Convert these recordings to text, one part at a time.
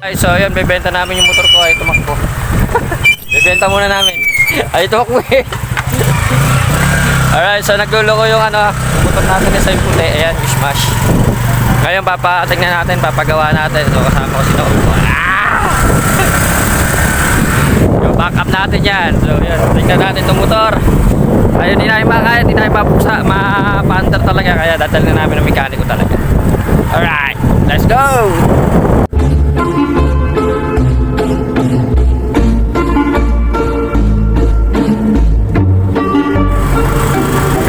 Ay, so yun, bebenta namin yung motor ko ay tumakbo. Bebenta muna namin. Ay, tumakbo eh. Alright, so naglulo ko yung yung motor natin sa yung puti. Ayan, smash. Ngayon, tignan natin, papagawa natin. So, kasama ko si Noah. Yung backup natin yan. So, yun, tignan natin itong motor. Ayun, hindi namin makaya, hindi namin ma-under talaga. Kaya dadal na namin ng mekaniko talaga. Alright, let's go!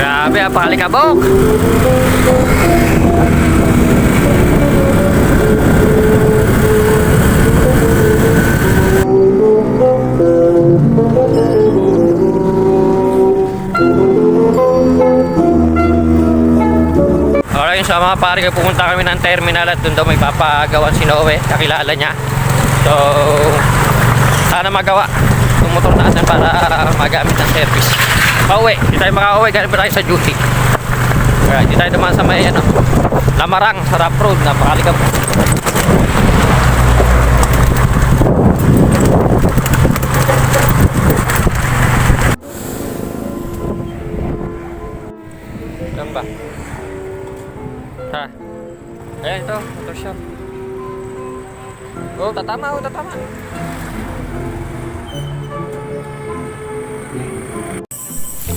Grabe, palikabok! Alright, so mga pare, pumunta kami ng terminal at doon daw may papagawan si Noe, kakilala niya. So, sana magawa yung motor natin para magamit ng service. Pauwi, hindi tayo makauwi, galing pa tayo sa duty. Alright, hindi tayo naman sa may Lamarang, sa rough road, napakalikab. Saan ba? Ha? Ayan ito, motor shop. Oh, tatama, tatama.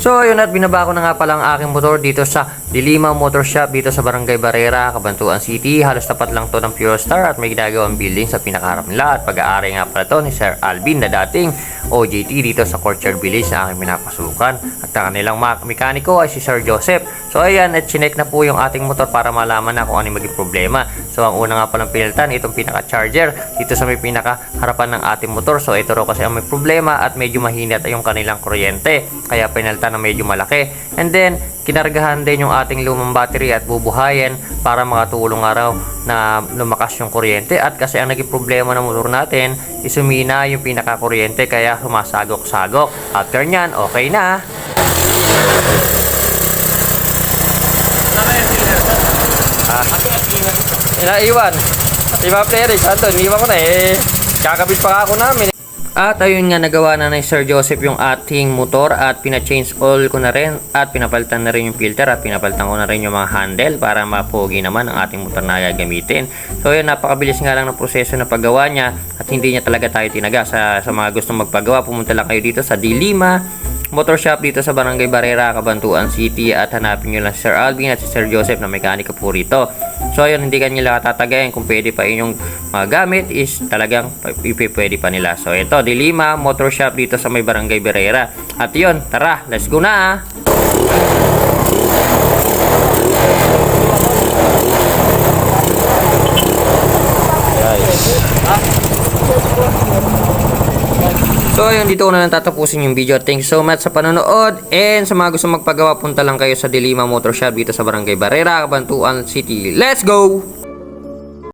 So ayun, at binaba ko na nga pala ang aking motor dito sa Dilima Motor Shop dito sa Barangay Barrera, Cabanatuan City. Halos tapat lang to ng Pure Star at may ginagawang building sa pinakaharap nila. At pag-aari nga pala to ni Sir Alvin na dating OJT dito sa Courtyard Village na aking pinapasukan. At ang kanilang mekaniko ay si Sir Joseph. So ayan, at chinek na po yung ating motor para malaman na kung ano yung maging problema. So ang una nga palang pinalitan, itong pinaka-charger dito sa may pinaka-harapan ng ating motor. So ito raw kasi ang may problema at medyo mahinat yung kanilang kuryente. Kaya pinalitan na medyo malaki. And then, kinargahan din yung ating lumang battery at bubuhayin para makatulong araw na lumakas yung kuryente. At kasi ang naging problema ng motor natin, isumina yung pinaka-kuryente kaya sumasagok-sagok. After nyan, okay na. Inaiwan. Diba, Eric? Anton, iniwan ko na eh. Kakabit pa ako namin. At ayun nga, nagawa na ni Sir Joseph yung ating motor at pina-change oil ko na rin at pinapalitan na rin yung filter at pinapalitan ko na rin yung mga handle para mapogi naman ang ating motor na gagamitin. So yun, napakabilis nga lang ng proseso na paggawa niya at hindi niya talaga tayo tinaga. Sa mga gustong magpagawa, pumunta lang kayo dito sa Dilima Motor Shop dito sa Barangay Barrera, Cabanatuan City at hanapin nyo lang si Sir Alvin at si Sir Joseph na mekaniko po rito. So ayun, hindi kanila tatagayin, kung pwede pa inyong magamit is talagang pwede pa nila. So ito, Dilima Motor Shop dito sa may Barangay Barrera. At yun, tara, let's go na! So ayun, dito ko na lang tatapusin yung video. Thanks so much sa panonood. And sa mga gusto magpagawa, punta lang kayo sa Dilima Motor Shop dito sa Barangay Barrera, Cabanatuan City. Let's go!